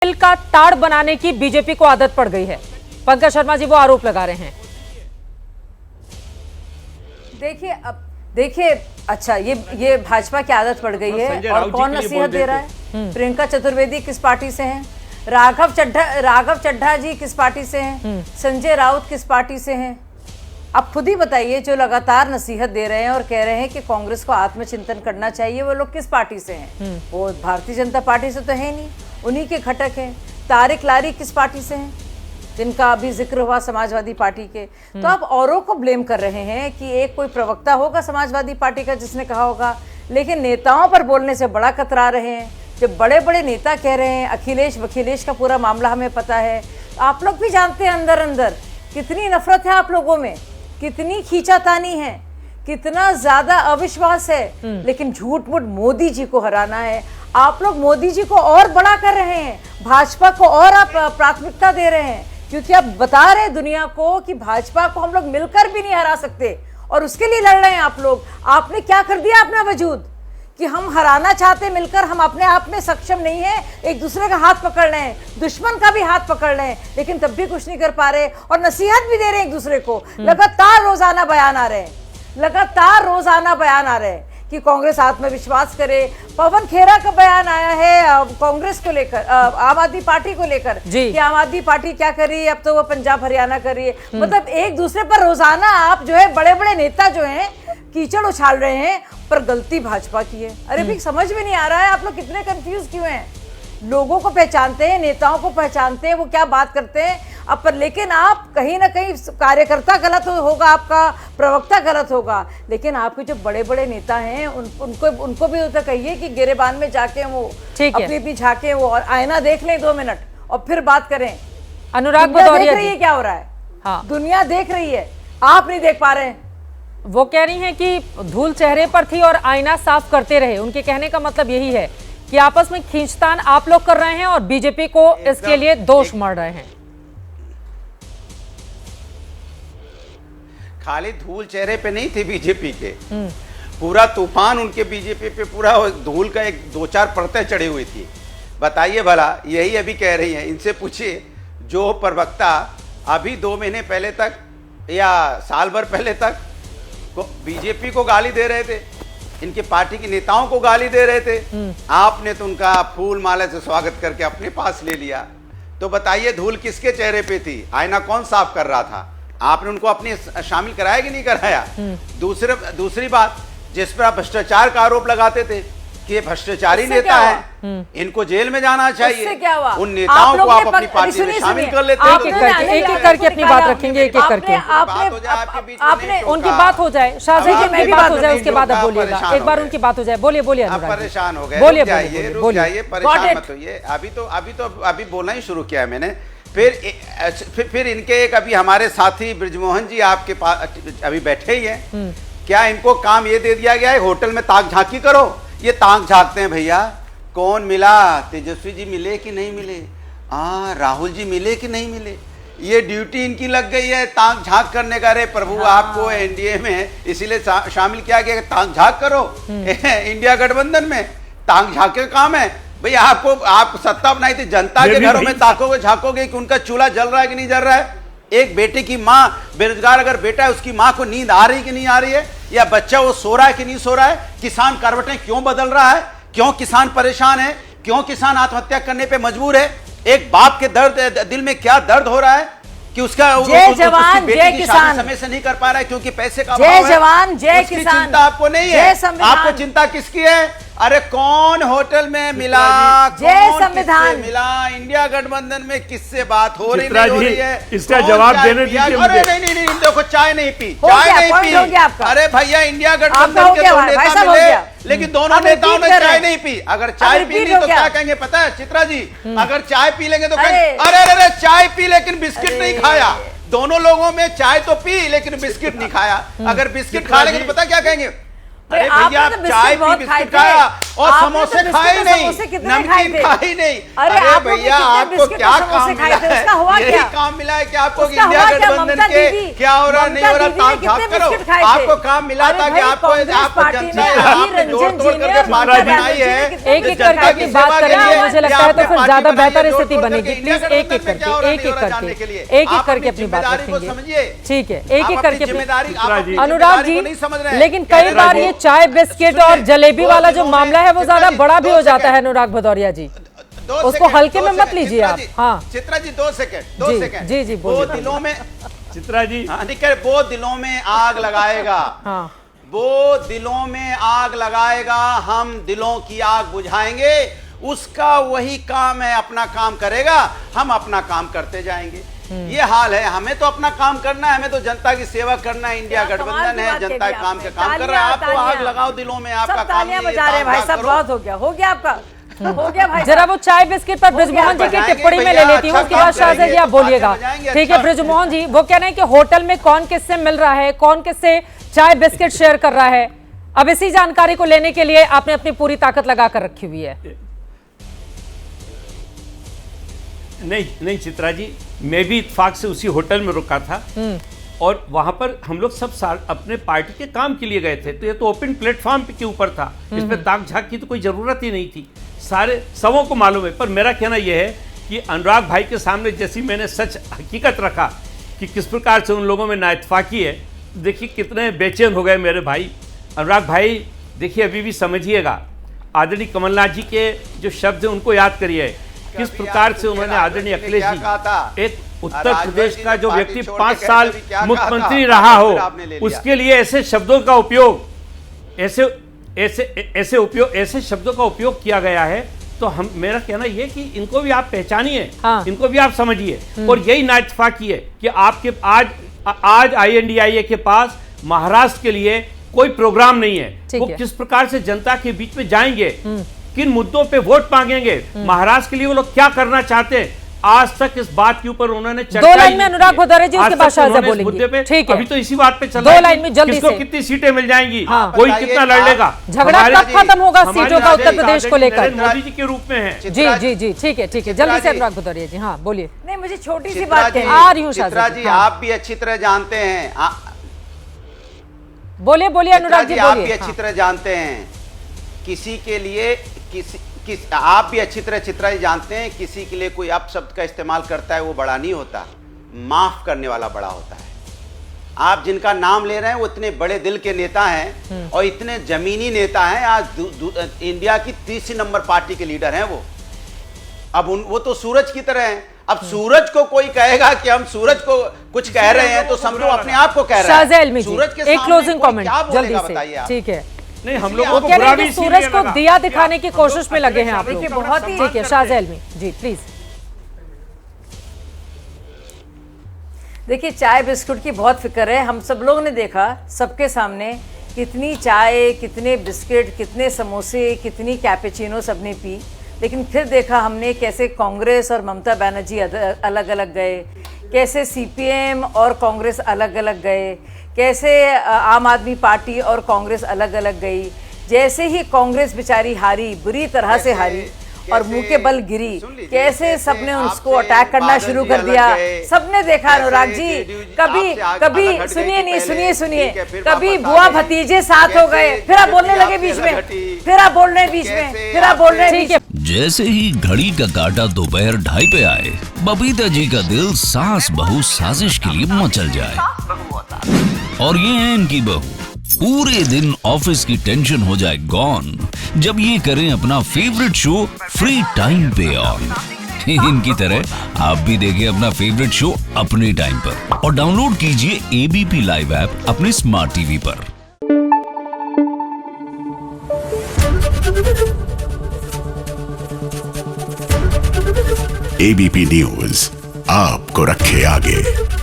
Bill का टाड़ बनाने की बीजेपी को आदत पड़ गई है। पंकज शर्मा जी वो आरोप लगा रहे हैं। देखिए अच्छा ये भाजपा की आदत पड़ गई है। और कौन नसीहत दे रहा है? प्रियंका चतुर्वेदी किस पार्टी से हैं? राघव चड्ढा जी किस पार्टी से हैं? संजय राउत किस पार्टी से हैं? आप खुद ही बताइए। जो लगातार नसीहत दे रहे हैं और कह रहे हैं कि कांग्रेस को आत्मचिंतन करना चाहिए, वो लोग किस पार्टी से हैं? वो भारतीय जनता पार्टी से तो है नहीं, उन्हीं के घटक हैं। तारिक लारी किस पार्टी से हैं, जिनका अभी जिक्र हुआ समाजवादी पार्टी के? तो आप औरों को ब्लेम कर रहे हैं कि एक कोई प्रवक्ता होगा समाजवादी पार्टी का जिसने कहा होगा, लेकिन नेताओं पर बोलने से बड़ा कतरा रहे हैं। जब बड़े बड़े नेता कह रहे हैं, अखिलेश का पूरा मामला हमें पता है, आप लोग भी जानते हैं अंदर अंदर कितनी नफरत है आप लोगों में, कितनी खींचातानी है, कितना ज्यादा अविश्वास है। लेकिन झूठ मूठ मोदी जी को हराना है। आप लोग मोदी जी को और बड़ा कर रहे हैं, भाजपा को और आप प्राथमिकता दे रहे हैं, क्योंकि आप बता रहे हैं दुनिया को कि भाजपा को हम लोग मिलकर भी नहीं हरा सकते, और उसके लिए लड़ रहे हैं आप लोग। आपने क्या कर दिया अपना वजूद कि हम हराना चाहते मिलकर, हम अपने आप में सक्षम नहीं है, एक दूसरे का हाथ पकड़ रहे हैं, दुश्मन का भी हाथ पकड़ रहे हैं, लेकिन तब भी कुछ नहीं कर पा रहे, और नसीहत भी दे रहे हैं एक दूसरे को। लगातार रोजाना बयान आ रहे हैं कि कांग्रेस आत्मविश्वास करे। पवन खेरा का बयान आया है कांग्रेस को लेकर, आम आदमी पार्टी को लेकर, कि आम आदमी पार्टी क्या कर रही है, अब तो वो पंजाब हरियाणा कर रही है। मतलब एक दूसरे पर रोजाना आप जो है, बड़े बड़े नेता जो हैं कीचड़ उछाल रहे हैं, पर गलती भाजपा की है। अरे भाई समझ में नहीं आ रहा है आप लोग कितने कंफ्यूज क्यों हैं? लोगों को पहचानते हैं, नेताओं को पहचानते हैं, वो क्या बात करते हैं अब पर, लेकिन आप कहीं ना कहीं कार्यकर्ता गलत होगा, आपका प्रवक्ता गलत होगा, लेकिन आपके जो बड़े बड़े नेता हैं उनको भी तो कहिए कि गिरेबान में जाके वो अपनी भी झाके, वो और आईना देख लें 2 मिनट और फिर बात करें। अनुराग देख रही है क्या हो रहा है? हाँ, दुनिया देख रही है, आप नहीं देख पा रहे हैं। वो कह रही हैं कि धूल चेहरे पर थी और आईना साफ करते रहे। उनके कहने का मतलब यही है कि आपस में खींचतान आप लोग कर रहे हैं और बीजेपी को इसके लिए दोष मढ़ रहे हैं। खाली धूल चेहरे पे नहीं थी बीजेपी के, पूरा तूफान उनके बीजेपी पे, पूरा धूल का एक 2-4 परतें चढ़ी हुई थी। बताइए भला, यही अभी कह रही हैं, इनसे पूछिए जो प्रवक्ता अभी 2 महीने पहले तक या साल भर पहले तक बीजेपी को गाली दे रहे थे, इनके पार्टी के नेताओं को गाली दे रहे थे, आपने तो उनका फूल माला से स्वागत करके अपने पास ले लिया। तो बताइए धूल किसके चेहरे पे थी? आईना कौन साफ कर रहा था? आपने उनको अपने शामिल कराया कि नहीं कराया? दूसरी बात, जिस पर आप भ्रष्टाचार का आरोप लगाते थे कि ये भ्रष्टाचारी नेता है, इनको जेल में जाना चाहिए, क्या हुआ? उन नेताओं को आप अपनी पार्टी में शामिल कर लेते हैं। एक एक करके अपनी बात रखेंगे, एक एक करके आपने उनकी बात हो जाए, शाहजी की मेरी बात हो जाए, उसके बाद आप बोलिएगा। एक बार उनकी बात हो जाए, बोलिए आप परेशान हो गए, बोलिए, परेशान मत होइए। अभी बोलना ही शुरू किया है मैंने। फिर इनके एक अभी हमारे साथी ब्रिजमोहन जी आपके पास अभी बैठे ही हैं, क्या इनको काम ये दे दिया गया है होटल में ताक झांकी करो? ये ताक झांकते हैं भैया, कौन मिला, तेजस्वी जी मिले कि नहीं मिले, राहुल जी मिले कि नहीं मिले, ये ड्यूटी इनकी लग गई है ताक झांक करने का। रे प्रभु, आपको एनडीए में इसीलिए शामिल किया गया, ताक झांक करो इंडिया गठबंधन में, ताक झांक के काम है भाई। आप सत्ता बनाई थी, जनता के घरों में ताकोगे झांकोगे कि उनका चूल्हा जल रहा है कि नहीं जल रहा है? एक बेटे की माँ बेरोजगार अगर बेटा है, उसकी माँ को नींद आ रही कि नहीं आ रही है, या बच्चा वो सो रहा है कि नहीं सो रहा है? किसान करवटें क्यों बदल रहा है? क्यों किसान परेशान है? क्यों किसान आत्महत्या करने पे मजबूर है? एक बाप के दिल में क्या दर्द हो रहा है कि उसका जवान जय किसान समय से नहीं कर पा रहा है क्योंकि पैसे का जय जवान जय किसान। चिंता आपको नहीं है, आपको चिंता किसकी है? अरे कौन होटल में मिला, जय संविधान मिला, इंडिया गठबंधन में किससे बात हो रही नहीं हो रही है? इसका जवाब देने दीजिए। अरे नहीं, देखो चाय नहीं पी। अरे भैया, इंडिया गठबंधन के 2 नेता मिले, लेकिन दोनों नेताओं ने चाय नहीं पी। अगर चाय पी ली तो क्या कहेंगे पता है चित्रा जी? अगर चाय पी लेंगे तो कहेंगे अरे चाय पी लेकिन बिस्किट नहीं खाया। दोनों लोगों में चाय तो पी लेकिन बिस्किट नहीं खाया। अगर बिस्किट खा लेंगे तो पता क्या कहेंगे? अरे आपने भैया तो आप चाय बहुत पी, खाए बिस्किट थे। खाया और आपने समोसे तो खाए बिस्किट और नहीं, समोसे कितने खाए नमकीन थे? खाए नहीं। अरे अरे आप लोग भैया कितने आपको बिस्किट क्या और काम समोसे मिला खाए थे? है? उसका हुआ यही क्या? काम मिला है कि आपको उसका इंडिया हुआ क्या? गठबंधन ममता के दीदी, क्या हो रहा नहीं हो रहा, ममता ताक दीदी झाक ने करो। कितने बिस्किट खाए थे? आपको काम मिला अरे था कि भाई, आपको कांग्रेस आपको पार्टी जनता ने है, अधीर आपने रंजन जोड़ तोड़ जी ने करके और पार्टी ममता बनाई बनर्जी ने है। कितने एक एक जनता करके की अपनी सेवा बात के करें, लिए मुझे कि लगता है तो आपने फिर पार्टी ज्यादा बनाई है, बेहतर जोड़ स्थिति तोड़ बनेगी। करके इंडिया प्लीज एक एक गठबंधन में क्या हो करके रहा, एक नहीं हो एक रहा जानने करके के लिए। एक एक आप करके अपनी अपनी बात जिम्मेदारी को रखेंगे। समझिए। ठीक है, एक आप एक अपनी करके जिम्मेदारी, आप अपनी अनुराग जिम्मेदारी जी, को नहीं समझ रहे हैं। लेकिन कह कई रहे बार हैं ये वो- चाय बिस्किट और सुनिए, जलेबी 2 वाला जो दिनों में- मामला है वो चित्रा ज्यादा जी, बड़ा भी 2 हो जाता सेकंड। है अनुराग भदौरिया जी। 2 उसको सेकंड, हल्के 2 में मत सेकंड, लीजिए चित्रा आप। जी, हाँ। चित्रा जी 2 सेकंड, 2 जी, सेकंड। जी, जी, वो बोलिए। दिलों में चित्रा जी, हाँ, नहीं कह रहे, वो दिलों में आग लगाएगा। हाँ। वो दिलों में आग लगाएगा, हम दिलों की आग बुझाएंगे। उसका वही काम है, अपना काम करेगा, हम अपना काम करते जाएंगे। ये हाल है। हमें तो अपना काम करना है, हमें तो जनता की सेवा करना है। इंडिया क्या कमाल गठबंधन की है, बात जनता कही के काम आपने। से काम कर रहा है। आपको आग लगाओ दिलों में, आपका सब काम तालियां नहीं है, बजा रहे हैं भाई ताक साहब, करो। बहुत हो गया आपका, हो गया भाई जरा साहब। वो चाय बिस्किट पर ब्रजमोहन जी की बजाएंगे टिप्पणी में ले भैया, लेती हूँ, अच्छा उसके बाद काम शाहजेब जी करेंगे, आप बोलिएगा। तो बजाएंगे, ठीक है अच्छा। ब्रजमोहन जी, वो कह रहे हैं कि होटल में कौन किससे मिल रहा है, कौन किससे चाय बिस्किट शेयर कर रहा है। अब इसी जानकारी को लेने के लिए आपने अपनी पूरी ताकत लगा कर रखी हुई है। नहीं चित्रा जी, मैं भी इत्तेफाक से उसी होटल में रुका था और वहां पर हम लोग सब अपने पार्टी के काम के लिए गए थे। तो ये तो ओपन प्लेटफॉर्म के ऊपर था, इसमें ताक झाक की तो कोई जरूरत ही नहीं थी, सारे सबों को मालूम है। पर मेरा कहना यह है कि अनुराग भाई के सामने जैसी मैंने सच हकीकत रखा कि किस प्रकार से उन लोगों में नाइतफाकी है, देखिए कितने बेचैन हो गए मेरे भाई। अनुराग भाई देखिए, अभी भी समझिएगा, आदरणीय कमलनाथ जी के जो शब्द हैं उनको याद करिए, किस प्रकार से उन्होंने आदरणीय अखिलेश जी, एक उत्तर प्रदेश का जो व्यक्ति 5 साल मुख्यमंत्री रहा हो, उसके लिए ऐसे शब्दों का उपयोग, ऐसे शब्दों का उपयोग किया गया है। तो हम, मेरा कहना यह कि इनको भी आप पहचानिए, हाँ। इनको भी आप समझिए। और यही नाइतफाकी है कि आपके आज INDIA के पास महाराष्ट्र के लिए कोई प्रोग्राम नहीं है। ठीक वो है। किस प्रकार से जनता के बीच में जाएंगे, किन मुद्दों पे वोट मांगेंगे, महाराष्ट्र के लिए वो लोग क्या करना चाहते हैं, आज तक इस बात के ऊपर उन्होंने चर्चा दो लाइन ही में नहीं अनुराग की है। भदौरिया जी, उसके आज बाद तक शाहजेब उन्होंने इस बोलेंगे। मुद्दे पे, ठीक है। अभी तो इसी बात पे चल दो रहा है लाइन कि में जल्दी किसको से। कितनी सीटें मिल जाएंगी, हाँ। कोई बताइए, कितना लड़ लेगा। झगड़ा हमारे कब खत्म होगा हमारे सीटों का उत्तर आदरणीय प्रदेश को लेकर? नरेंद्र मोदी जी के रूप में है। जी जी जी, ठीक है ठीक है, जल्दी से जी। अनुराग भदौरिया जी, हाँ बोलिए। नहीं, मुझे छोटी सी चित्रा बात जी, कहनी आ रही हूँ चित्रा शाहजेब जी, जी, हाँ। आप भी अच्छी तरह जानते हैं, बोलिए बोलिए अनुराग जी, आप भी बोलिए। अच्छी तरह जानते हैं, किसी के लिए आप भी अच्छी तरह चित्रा जी जानते हैं, किसी के लिए कोई अपशब्द का इस्तेमाल करता है वो बड़ा नहीं होता, माफ करने वाला बड़ा होता है। आप जिनका नाम ले रहे हैं वो इतने बड़े दिल के नेता हैं और इतने जमीनी नेता हैं। आज इंडिया की 30 नंबर पार्टी के लीडर हैं वो। अब वो तो सूरज की तरह हैं। अब सूरज को कोई कहेगा कि हम सूरज को कुछ कह रहे हैं तो समझो अपने आप को कह रहे हैं। शाहजेब जी, सूरज के एक सामने क्लोजिंग कोई कमेंट क्या जल्दी बोलेगा से, बताइए आप। ठीक है। नहीं, हम इसलिए लोगों वो को कह बुरा रहे भी हैं कि इसीलिए सूरज को लगा दिया कि दिखाने की हम कोशिश लोग में लगे हैं अपने आप लोग। देखिए, बहुत ही- ठीक है शाहजेब जी, प्लीज। देखिए, चाय बिस्कुट की बहुत फिक्र है। हम सब लोगों ने देखा सबके सामने कितनी चाय, कितने बिस्किट, कितने समोसे, कितनी कैपेचिनो सबने पी। लेकिन फिर देखा हमने कैसे कांग्रेस और ममता बनर्जी अलग अलग गए, कैसे CPM और कांग्रेस अलग अलग गए, कैसे आम आदमी पार्टी और कांग्रेस अलग अलग गई। जैसे ही कांग्रेस बेचारी हारी, बुरी तरह से हारी और मुंह के बल गिरी, कैसे सबने उसको अटैक करना शुरू कर दिया। सबने देखा अनुराग जी, कभी सुनिए कभी बुआ भतीजे साथ हो गए, फिर आप बोलने लगे बीच में, फिर आप बोल रहे हैं बीच में, फिर आप बोल रहे हैं बीच में। जैसे ही घड़ी का काटा दोपहर 2:30 पे आए, बबीता जी का दिल सास बहू साजिश के लिए मचल जाए। और ये है इनकी बहू, पूरे दिन ऑफिस की टेंशन हो जाए गॉन जब ये करें अपना फेवरेट शो फ्री टाइम पे ऑन। इनकी तरह आप भी देखिए अपना फेवरेट शो अपने टाइम पर और डाउनलोड कीजिए ABP लाइव ऐप अपने स्मार्ट टीवी पर। ABP न्यूज आपको रखे आगे।